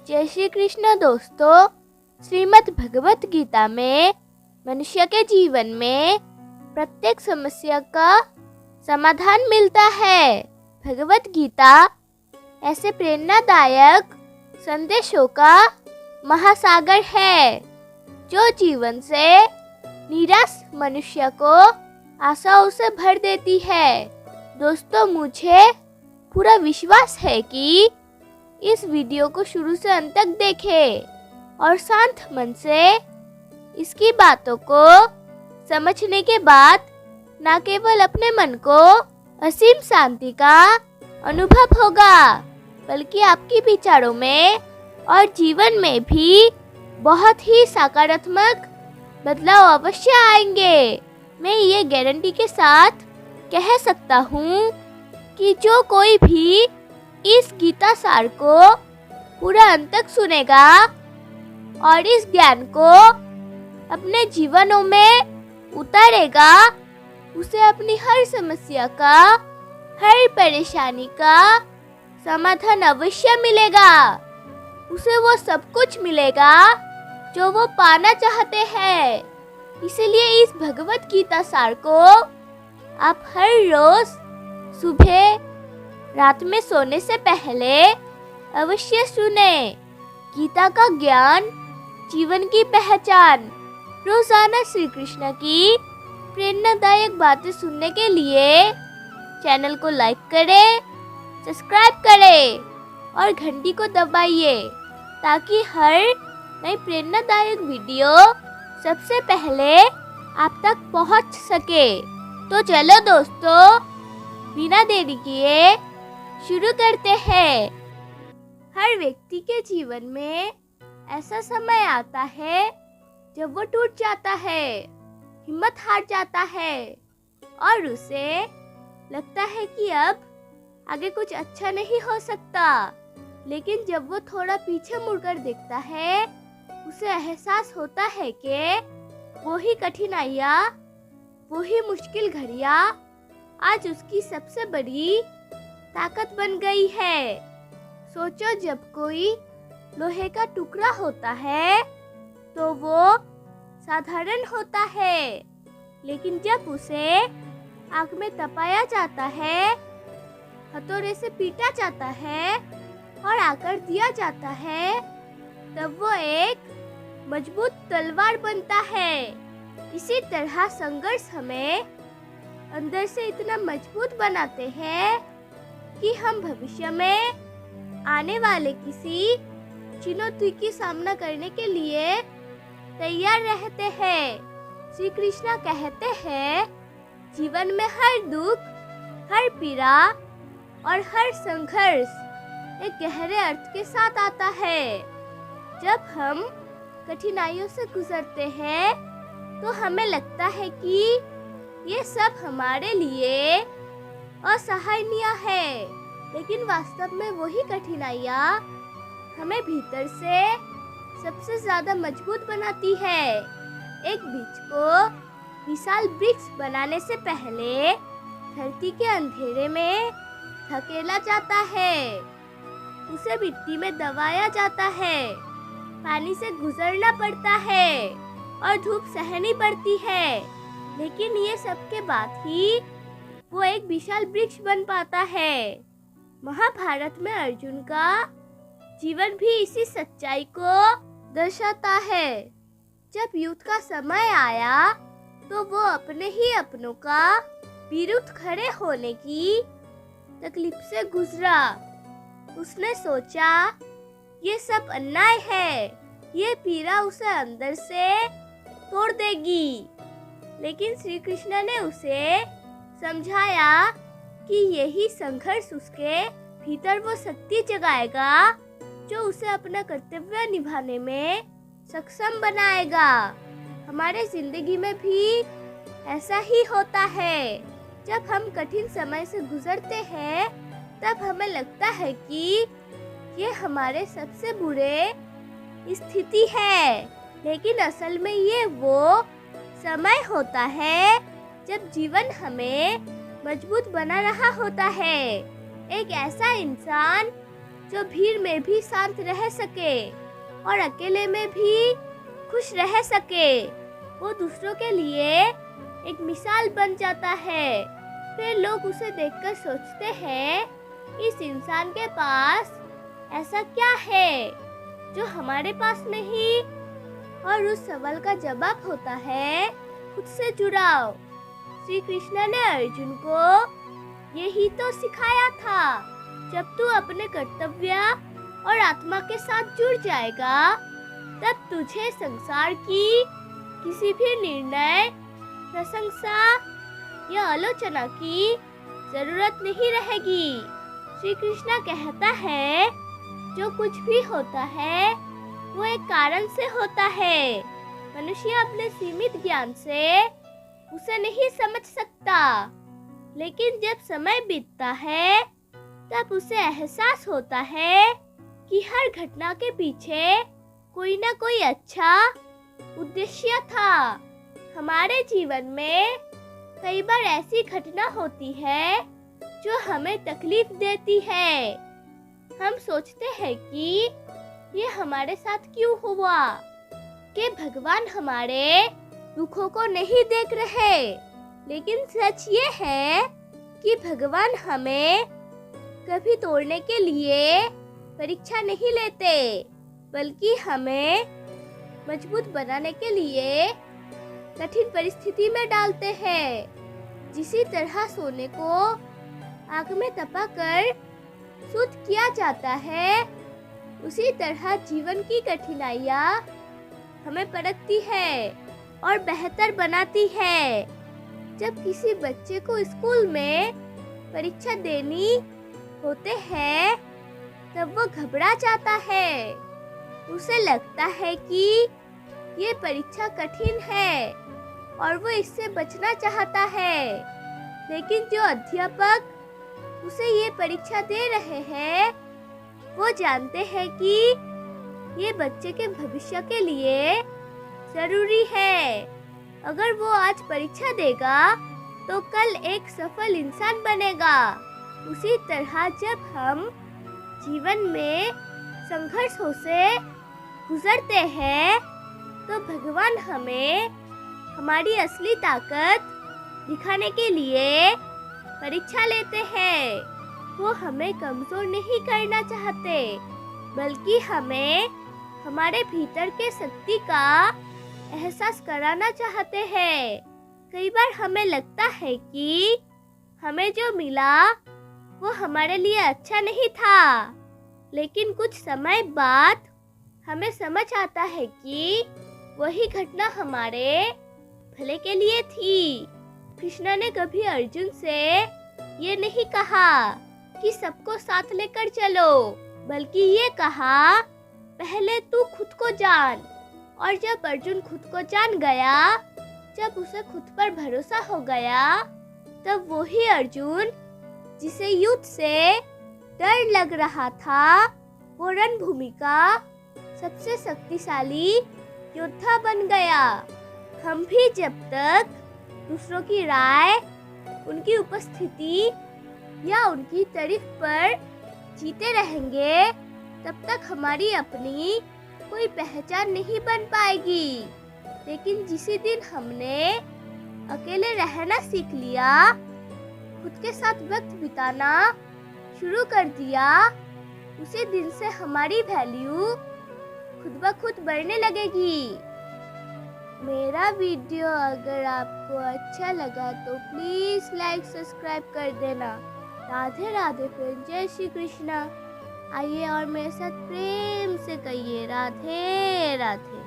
जय श्री कृष्ण दोस्तों। श्रीमद् भगवत गीता में मनुष्य के जीवन में प्रत्येक समस्या का समाधान मिलता है। भगवत गीता ऐसे प्रेरणादायक संदेशों का महासागर है जो जीवन से निराश मनुष्य को आशाओं से भर देती है। दोस्तों, मुझे पूरा विश्वास है कि इस वीडियो को शुरू से अंत तक देखें और शांत मन से इसकी बातों को समझने के बाद न केवल अपने मन को असीम शांति का अनुभव होगा, बल्कि आपके विचारों में और जीवन में भी बहुत ही सकारात्मक बदलाव अवश्य आएंगे। मैं ये गारंटी के साथ कह सकता हूँ कि जो कोई भी इस गीता सार को पूरा अंत तक सुनेगा और इस ज्ञान को अपने जीवनों में उतारेगा, उसे अपनी हर समस्या का, हर परेशानी का समाधान अवश्य मिलेगा। उसे वो सब कुछ मिलेगा जो वो पाना चाहते हैं। इसलिए इस भगवत गीता सार को आप हर रोज सुबह, रात में सोने से पहले अवश्य सुने। गीता का ज्ञान, जीवन की पहचान। रोजाना श्री कृष्ण की प्रेरणादायक बातें सुनने के लिए चैनल को लाइक करें, सब्सक्राइब करें और घंटी को दबाइए ताकि हर नई प्रेरणादायक वीडियो सबसे पहले आप तक पहुंच सके। तो चलो दोस्तों, बिना देरी किए शुरू करते हैं। हर व्यक्ति के जीवन में ऐसा समय आता है जब वो टूट जाता है, हिम्मत हार जाता है और उसे लगता है कि अब आगे कुछ अच्छा नहीं हो सकता। लेकिन जब वो थोड़ा पीछे मुड़कर देखता है, उसे एहसास होता है कि वही कठिनाइयाँ, वही मुश्किल घड़ियाँ आज उसकी सबसे बड़ी ताकत बन गई है। सोचो, जब कोई लोहे का टुकड़ा होता है तो वो साधारण होता है, लेकिन जब उसे आग में तपाया जाता है, हथौड़े से पीटा जाता है और आकर दिया जाता है, तब वो एक मजबूत तलवार बनता है। इसी तरह संघर्ष हमें अंदर से इतना मजबूत बनाते हैं कि हम भविष्य में आने वाले किसी चुनौती की सामना करने के लिए तैयार रहते हैं। श्री कृष्ण कहते हैं, जीवन में हर दुख, हर पीड़ा और हर संघर्ष एक गहरे अर्थ के साथ आता है। जब हम कठिनाइयों से गुजरते हैं तो हमें लगता है कि ये सब हमारे लिए असहायनीय है, लेकिन वास्तव में वही कठिनाइयाँ हमें भीतर से सबसे ज्यादा मजबूत बनाती है। एक बीज को विशाल वृक्ष बनाने से पहले धरती के अंधेरे में धकेला जाता है, उसे मिट्टी में दबाया जाता है, पानी से गुजरना पड़ता है और धूप सहनी पड़ती है। लेकिन ये सब के बाद ही वो एक विशाल वृक्ष बन पाता है। महाभारत में अर्जुन का जीवन भी इसी सच्चाई को दर्शाता है। जब युद्ध का समय आया तो वो अपने ही अपनों का विरुद्ध खड़े होने की तकलीफ से गुजरा। उसने सोचा, ये सब अन्याय है, ये पीड़ा उसे अंदर से तोड़ देगी। लेकिन श्री कृष्ण ने उसे समझाया कि यही संघर्ष उसके भीतर वो शक्ति जगाएगा जो उसे अपना कर्तव्य निभाने में सक्षम बनाएगा। हमारे जिंदगी में भी ऐसा ही होता है। जब हम कठिन समय से गुजरते हैं तब हमें लगता है कि ये हमारे सबसे बुरे स्थिति है, लेकिन असल में ये वो समय होता है जब जीवन हमें मजबूत बना रहा होता है। एक ऐसा इंसान जो भीड़ में भी शांत रह सके और अकेले में भी खुश रह सके। वो दूसरों के लिए एक मिसाल बन जाता है। फिर लोग उसे देखकर सोचते हैं, इस इंसान के पास ऐसा क्या है जो हमारे पास नहीं। और उस सवाल का जवाब होता है खुद से जुड़ाव। श्री कृष्ण ने अर्जुन को यही तो सिखाया था। जब तू अपने कर्तव्य और आत्मा के साथ जुड़ जाएगा, तब तुझे संसार की किसी भी निर्णय, प्रशंसा या आलोचना की जरूरत नहीं रहेगी। श्री कृष्ण कहता है, जो कुछ भी होता है वो एक कारण से होता है। मनुष्य अपने सीमित ज्ञान से उसे नहीं समझ सकता, लेकिन जब समय बीतता है तब उसे एहसास होता है कि हर घटना के पीछे कोई ना कोई अच्छा उद्देश्य था। हमारे जीवन में कई बार ऐसी घटना होती है जो हमें तकलीफ देती है। हम सोचते हैं कि ये हमारे साथ क्यों हुआ, कि भगवान हमारे दुखों को नहीं देख रहे। लेकिन सच ये है कि भगवान हमें कभी तोड़ने के लिए परीक्षा नहीं लेते, बल्कि हमें मजबूत बनाने के लिए कठिन परिस्थिति में डालते हैं। जिसी तरह सोने को आग में तपाकर शुद्ध किया जाता है, उसी तरह जीवन की कठिनाइयाँ हमें परखती है और बेहतर बनाती है। जब किसी बच्चे को स्कूल में परीक्षा देनी होते हैं, तब वो घबरा जाता है। उसे लगता है कि ये परीक्षा कठिन है और वो इससे बचना चाहता है। लेकिन जो अध्यापक उसे ये परीक्षा दे रहे हैं, वो जानते हैं कि ये बच्चे के भविष्य के लिए जरूरी है। अगर वो आज परीक्षा देगा तो कल एक सफल इंसान बनेगा। उसी तरह जब हम जीवन में संघर्षों से गुजरते हैं, तो भगवान हमें हमारी असली ताकत दिखाने के लिए परीक्षा लेते हैं। वो हमें कमजोर नहीं करना चाहते, बल्कि हमें हमारे भीतर के शक्ति का एहसास कराना चाहते हैं। कई बार हमें लगता है कि हमें जो मिला वो हमारे लिए अच्छा नहीं था, लेकिन कुछ समय बाद हमें समझ आता है कि वही घटना हमारे भले के लिए थी। कृष्ण ने कभी अर्जुन से ये नहीं कहा कि सबको साथ लेकर चलो, बल्कि ये कहा, पहले तू खुद को जान। और जब अर्जुन खुद को जान गया, जब उसे खुद पर भरोसा हो गया, तब वही अर्जुन जिसे युद्ध से डर लग रहा था, वो रणभूमि का सबसे शक्तिशाली योद्धा बन गया। हम भी जब तक दूसरों की राय, उनकी उपस्थिति या उनकी तारीफ पर जीते रहेंगे, तब तक हमारी अपनी कोई पहचान नहीं बन पाएगी। लेकिन जिस दिन हमने अकेले रहना सीख लिया, खुद के साथ वक्त बिताना शुरू कर दिया, उसी दिन से हमारी वैल्यू खुद ब खुद बढ़ने लगेगी। मेरा वीडियो अगर आपको अच्छा लगा तो प्लीज़ लाइक सब्सक्राइब कर देना। राधे राधे फ्रेंड, जय श्री कृष्णा। आइए और मेरे साथ प्रेम से कहिए राधे राधे।